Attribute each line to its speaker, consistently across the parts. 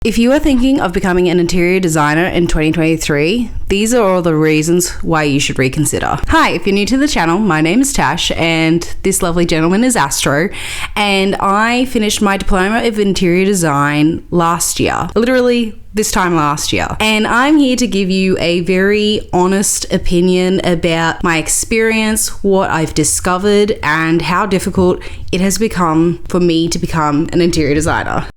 Speaker 1: If you are thinking of becoming an interior designer in 2023, these are all the reasons why you should reconsider. Hi, if you're new to the channel, my name is Tash and this lovely gentleman is Astro, and I finished my diploma of interior design last year, literally this time last year. And I'm here to give you a very honest opinion about my experience, what I've discovered, and how difficult it has become for me to become an interior designer.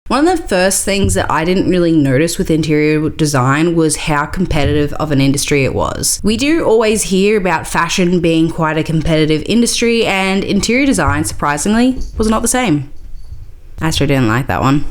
Speaker 1: One of the first things that I didn't really notice with interior design was how competitive of an industry it was. We do always hear about fashion being quite a competitive industry, and interior design, surprisingly, was not the same. Astro didn't like that one.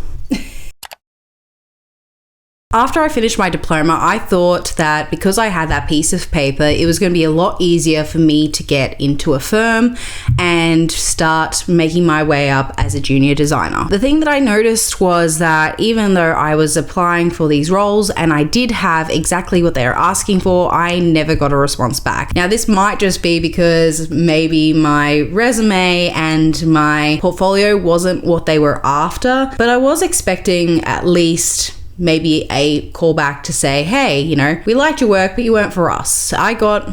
Speaker 1: After I finished my diploma, I thought that because I had that piece of paper, it was going to be a lot easier for me to get into a firm and start making my way up as a junior designer. The thing that I noticed was that even though I was applying for these roles and I did have exactly what they were asking for, I never got a response back. Now, this might just be because maybe my resume and my portfolio wasn't what they were after, but I was expecting at least maybe a callback to say, hey, we liked your work, but you weren't for us. I got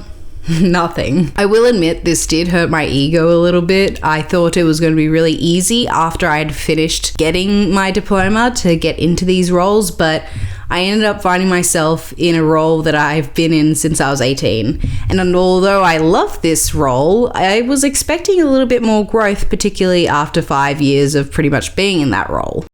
Speaker 1: nothing. I will admit this did hurt my ego a little bit. I thought it was going to be really easy after I'd finished getting my diploma to get into these roles, but I ended up finding myself in a role that I've been in since I was 18. And although I love this role, I was expecting a little bit more growth, particularly after 5 years of pretty much being in that role.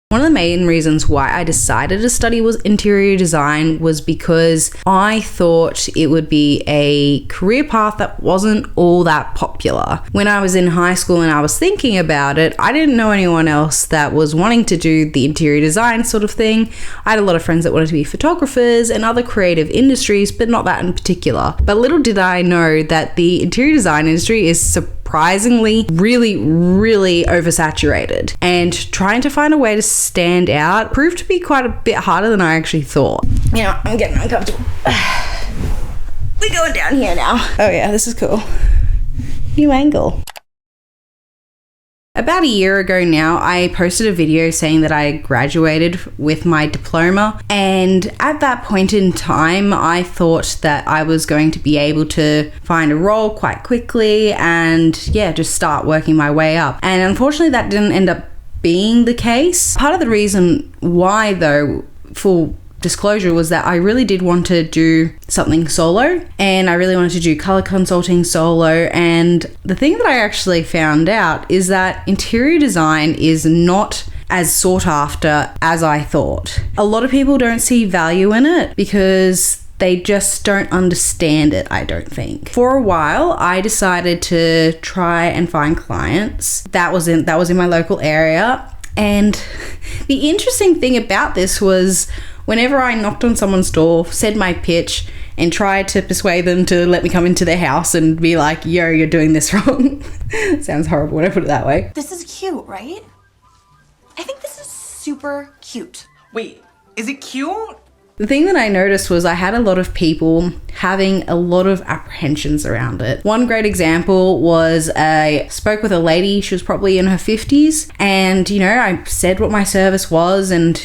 Speaker 1: One of the main reasons why I decided to study interior design was because I thought it would be a career path that wasn't all that popular. When I was in high school and I was thinking about it, I didn't know anyone else that was wanting to do the interior design sort of thing. I had a lot of friends that wanted to be photographers and other creative industries, but not that in particular. But little did I know that the interior design industry is surprisingly really oversaturated, and trying to find a way to stand out proved to be quite a bit harder than I actually thought. I'm getting uncomfortable. We're going down here now. Oh yeah, this is cool. New angle. About a year ago now, I posted a video saying that I graduated with my diploma, and at that point in time, I thought that I was going to be able to find a role quite quickly and just start working my way up. And unfortunately, that didn't end up being the case. Part of the reason why, though, full disclosure, was that I really did want to do something solo, and I really wanted to do color consulting solo. And the thing that I actually found out is that interior design is not as sought after as I thought. A lot of people don't see value in it because they just don't understand it, I don't think. For a while, I decided to try and find clients. That was in my local area. And the interesting thing about this was whenever I knocked on someone's door, said my pitch, and tried to persuade them to let me come into their house and be like, yo, you're doing this wrong. Sounds horrible when I put it that way.
Speaker 2: This is cute, right? I think this is super cute.
Speaker 3: Wait, is it cute?
Speaker 1: The thing that I noticed was I had a lot of people having a lot of apprehensions around it. One great example was I spoke with a lady, she was probably in her 50s, and I said what my service was, and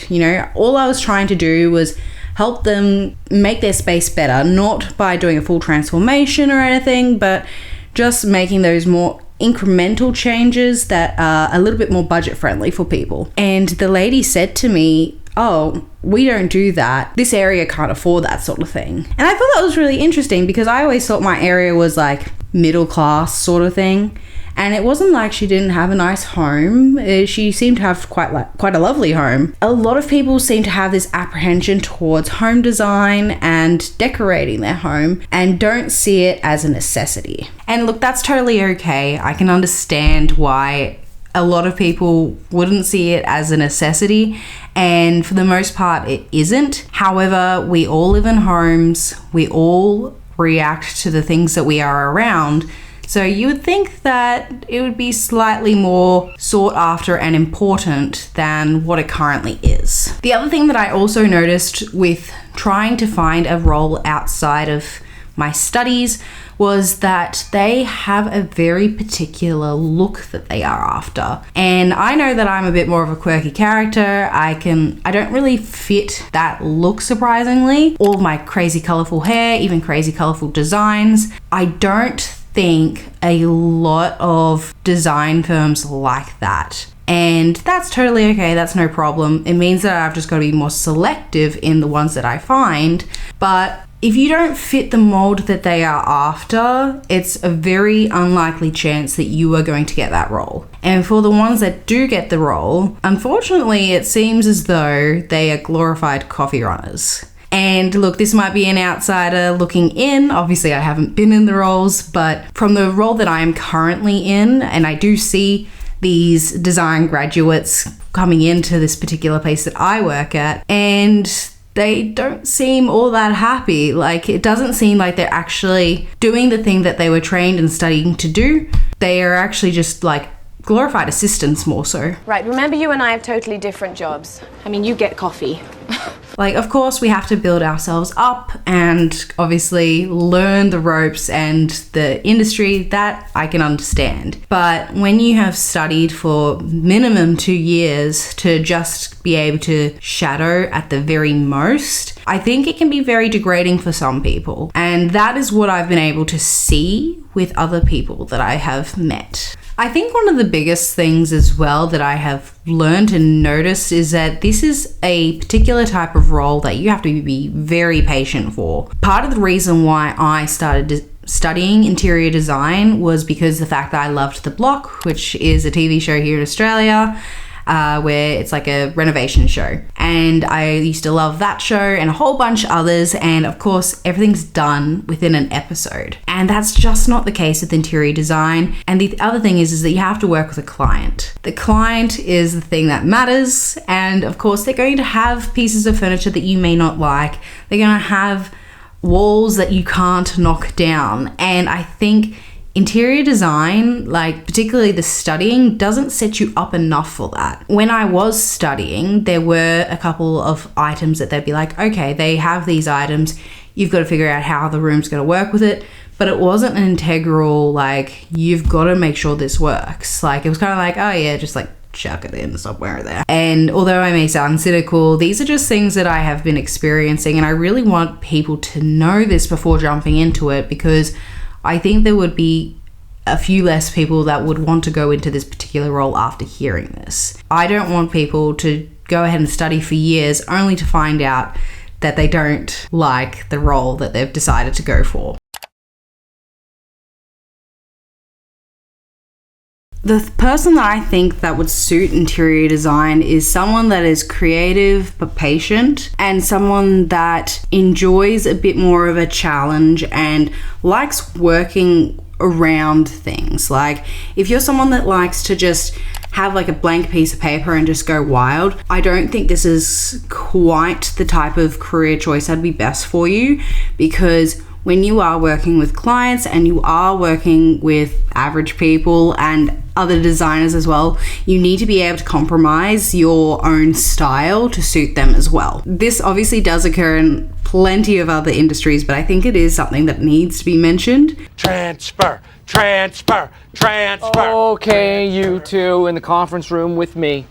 Speaker 1: all I was trying to do was help them make their space better, not by doing a full transformation or anything, but just making those more incremental changes that are a little bit more budget friendly for people. And the lady said to me, oh, we don't do that. This area can't afford that sort of thing. And I thought that was really interesting because I always thought my area was like middle class sort of thing. And it wasn't like she didn't have a nice home. She seemed to have quite a lovely home. A lot of people seem to have this apprehension towards home design and decorating their home and don't see it as a necessity. And look, that's totally okay. I can understand why a lot of people wouldn't see it as a necessity, and for the most part it isn't. However, we all live in homes, we all react to the things that we are around, so you would think that it would be slightly more sought after and important than what it currently is. The other thing that I also noticed with trying to find a role outside of my studies was that they have a very particular look that they are after. And I know that I'm a bit more of a quirky character. I don't really fit that look, surprisingly. All of my crazy colorful hair, even crazy colorful designs. I don't think a lot of design firms like that. And that's totally okay, that's no problem. It means that I've just got to be more selective in the ones that I find. But if you don't fit the mold that they are after, it's a very unlikely chance that you are going to get that role. And for the ones that do get the role, unfortunately, it seems as though they are glorified coffee runners. And look, this might be an outsider looking in. Obviously, I haven't been in the roles, but from the role that I am currently in, and I do see these design graduates coming into this particular place that I work at, and they don't seem all that happy. Like, it doesn't seem like they're actually doing the thing that they were trained and studying to do. They are actually just like glorified assistants more so.
Speaker 4: Right, remember you and I have totally different jobs. I mean, you get coffee.
Speaker 1: Like, of course, we have to build ourselves up and obviously learn the ropes and the industry. That I can understand. But when you have studied for minimum 2 years to just be able to shadow at the very most, I think it can be very degrading for some people. And that is what I've been able to see with other people that I have met. I think one of the biggest things as well that I have learned and noticed is that this is a particular type of role that you have to be very patient for. Part of the reason why I started studying interior design was because the fact that I loved The Block, which is a TV show here in Australia, where it's like a renovation show. And I used to love that show and a whole bunch of others. And of course, everything's done within an episode. And that's just not the case with interior design. And the other thing is that you have to work with a client. The client is the thing that matters. And of course, they're going to have pieces of furniture that you may not like. They're going to have walls that you can't knock down. And I think interior design, like particularly the studying, doesn't set you up enough for that. When I was studying, there were a couple of items that they'd be like, okay, they have these items, you've got to figure out how the room's going to work with it. But it wasn't an integral, like, you've got to make sure this works. Like, it was kind of like, oh yeah, just like chuck it in somewhere there. And although I may sound cynical, these are just things that I have been experiencing, and I really want people to know this before jumping into it, because I think there would be a few less people that would want to go into this particular role after hearing this. I don't want people to go ahead and study for years only to find out that they don't like the role that they've decided to go for. The person that I think that would suit interior design is someone that is creative but patient, and someone that enjoys a bit more of a challenge and likes working around things. Like, if you're someone that likes to just have like a blank piece of paper and just go wild, I don't think this is quite the type of career choice that'd be best for you, because when you are working with clients and you are working with average people and other designers as well, you need to be able to compromise your own style to suit them as well. This obviously does occur in plenty of other industries, but I think it is something that needs to be mentioned.
Speaker 5: Transfer.
Speaker 6: Okay, you two in the conference room with me.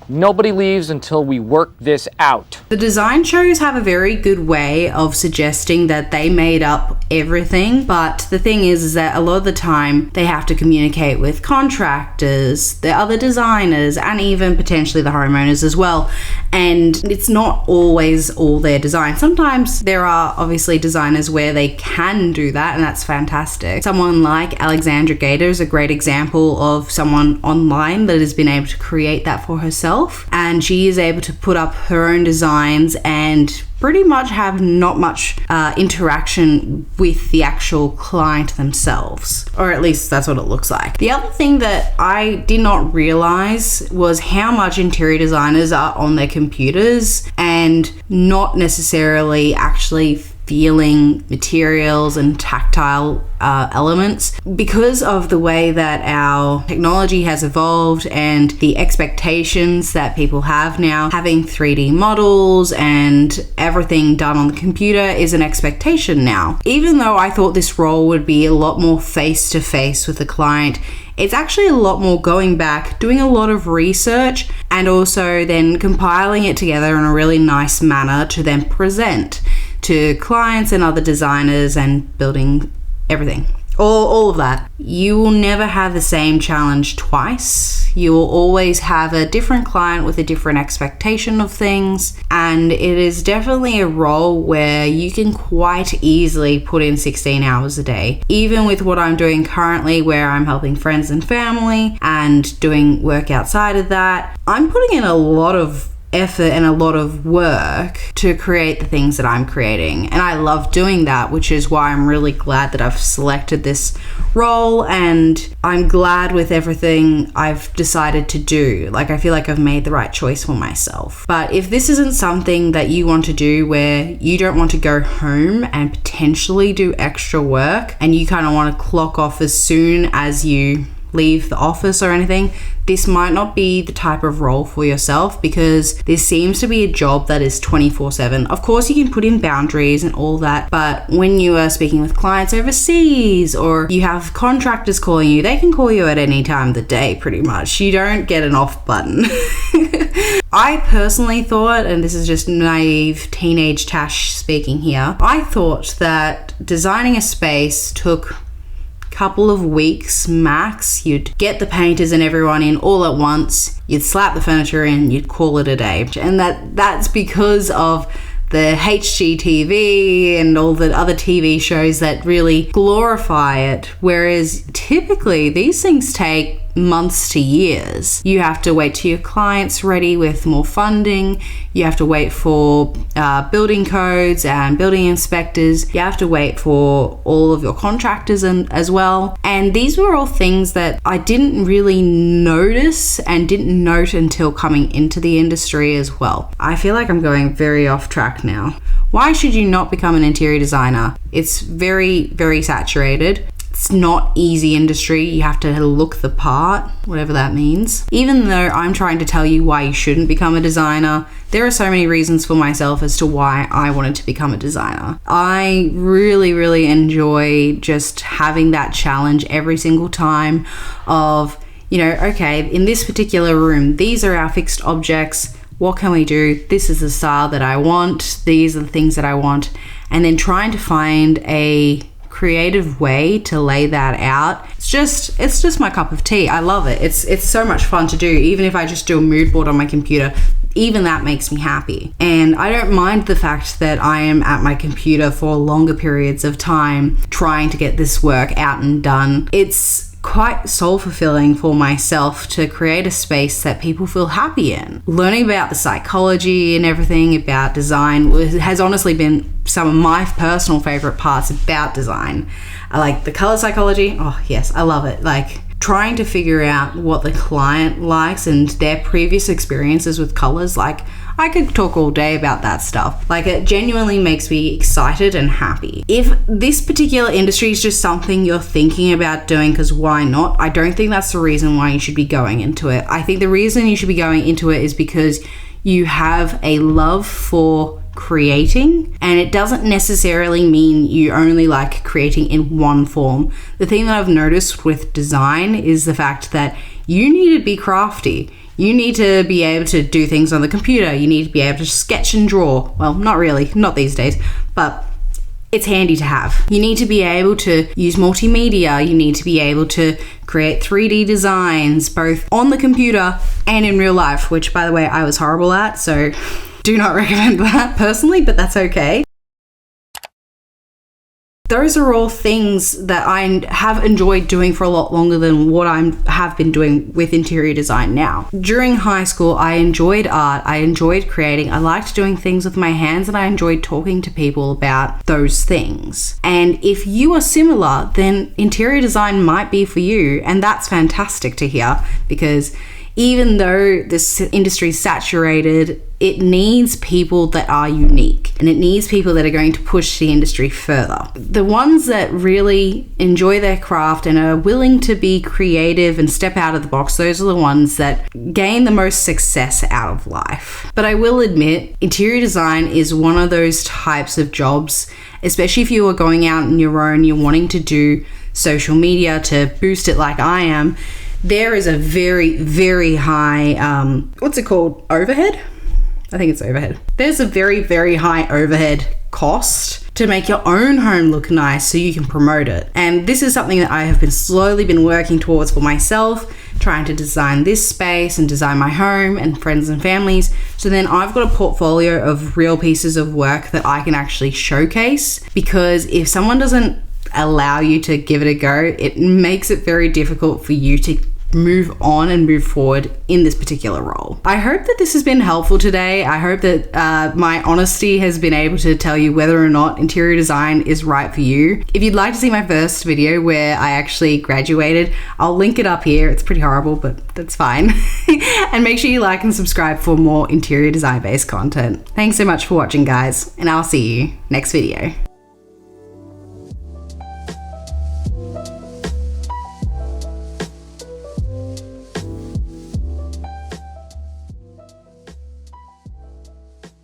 Speaker 6: Nobody leaves until we work this out.
Speaker 1: The design shows have a very good way of suggesting that they made up everything, but the thing is that a lot of the time they have to communicate with contractors, the other designers, and even potentially the homeowners as well. And it's not always all their design. Sometimes there are obviously designers where they can do that, and that's fantastic. Someone like Alexandra Gator is a great example of someone online that has been able to create that for herself. And she is able to put up her own designs and pretty much have not much interaction with the actual client themselves, or at least that's what it looks like. The other thing that I did not realize was how much interior designers are on their computers and not necessarily actually feeling materials and tactile elements. Because of the way that our technology has evolved and the expectations that people have now, having 3D models and everything done on the computer is an expectation now. Even though I thought this role would be a lot more face-to-face with the client, it's actually a lot more going back, doing a lot of research, and also then compiling it together in a really nice manner to then present to clients and other designers and building everything. All of that. You will never have the same challenge twice. You will always have a different client with a different expectation of things, and it is definitely a role where you can quite easily put in 16 hours a day. Even with what I'm doing currently, where I'm helping friends and family and doing work outside of that, I'm putting in a lot of effort and a lot of work to create the things that I'm creating, and I love doing that, which is why I'm really glad that I've selected this role, and I'm glad with everything I've decided to do. Like, I feel like I've made the right choice for myself. But if this isn't something that you want to do, where you don't want to go home and potentially do extra work and you kind of want to clock off as soon as you leave the office or anything, this might not be the type of role for yourself, because this seems to be a job that is 24/7. Of course, you can put in boundaries and all that, but when you are speaking with clients overseas or you have contractors calling you, they can call you at any time of the day pretty much. You don't get an off button. I personally thought, and this is just naive teenage Tash speaking here, I thought that designing a space took couple of weeks max. You'd get the painters and everyone in all at once, you'd slap the furniture in, you'd call it a day. And that's because of the HGTV and all the other TV shows that really glorify it, whereas typically these things take months to years. You have to wait till your client's ready with more funding. You have to wait for building codes and building inspectors. You have to wait for all of your contractors as well. And these were all things that I didn't really notice and didn't note until coming into the industry as well. I feel like I'm going very off track now. Why should you not become an interior designer? It's very, very saturated. It's not easy industry. You have to look the part, whatever that means. Even though I'm trying to tell you why you shouldn't become a designer, there are so many reasons for myself as to why I wanted to become a designer. I really, really enjoy just having that challenge every single time of, you know, okay, in this particular room, these are our fixed objects. What can we do? This is the style that I want. These are the things that I want. And then trying to find a creative way to lay that out. It's just my cup of tea. I love it. It's so much fun to do. Even if I just do a mood board on my computer, even that makes me happy. And I don't mind the fact that I am at my computer for longer periods of time trying to get this work out and done. It's quite soul fulfilling for myself to create a space that people feel happy in. Learning about the psychology and everything about design has honestly been some of my personal favorite parts about design. I like the color psychology. Oh yes, I love it. Like trying to figure out what the client likes and their previous experiences with colors. Like I could talk all day about that stuff. Like it genuinely makes me excited and happy. If this particular industry is just something you're thinking about doing because why not, I don't think that's the reason why you should be going into it. I think the reason you should be going into it is because you have a love for creating, and it doesn't necessarily mean you only like creating in one form. The thing that I've noticed with design is the fact that you need to be crafty. You need to be able to do things on the computer. You need to be able to sketch and draw. Well, not really, not these days, but it's handy to have. You need to be able to use multimedia. You need to be able to create 3D designs, both on the computer and in real life, which by the way, I was horrible at, so do not recommend that personally, but that's okay. Those are all things that I have enjoyed doing for a lot longer than what I have been doing with interior design now. During high school, I enjoyed art, I enjoyed creating, I liked doing things with my hands, and I enjoyed talking to people about those things. And if you are similar, then interior design might be for you, and that's fantastic to hear, because even though this industry is saturated, it needs people that are unique, and it needs people that are going to push the industry further. The ones that really enjoy their craft and are willing to be creative and step out of the box, those are the ones that gain the most success out of life. But I will admit, interior design is one of those types of jobs, especially if you are going out on your own, you're wanting to do social media to boost it like I am. There is a very, very high, what's it called? Overhead? I think it's overhead. There's a very, very high overhead cost to make your own home look nice so you can promote it. And this is something that I have slowly been working towards for myself, trying to design this space and design my home and friends and families. So then I've got a portfolio of real pieces of work that I can actually showcase, because if someone doesn't allow you to give it a go, it makes it very difficult for you to move on and move forward in this particular role. I hope that this has been helpful today. I hope that my honesty has been able to tell you whether or not interior design is right for you. If you'd like to see my first video where I actually graduated, I'll link it up here. It's pretty horrible, but that's fine. And make sure you like and subscribe for more interior design based content. Thanks so much for watching, guys, and I'll see you next video.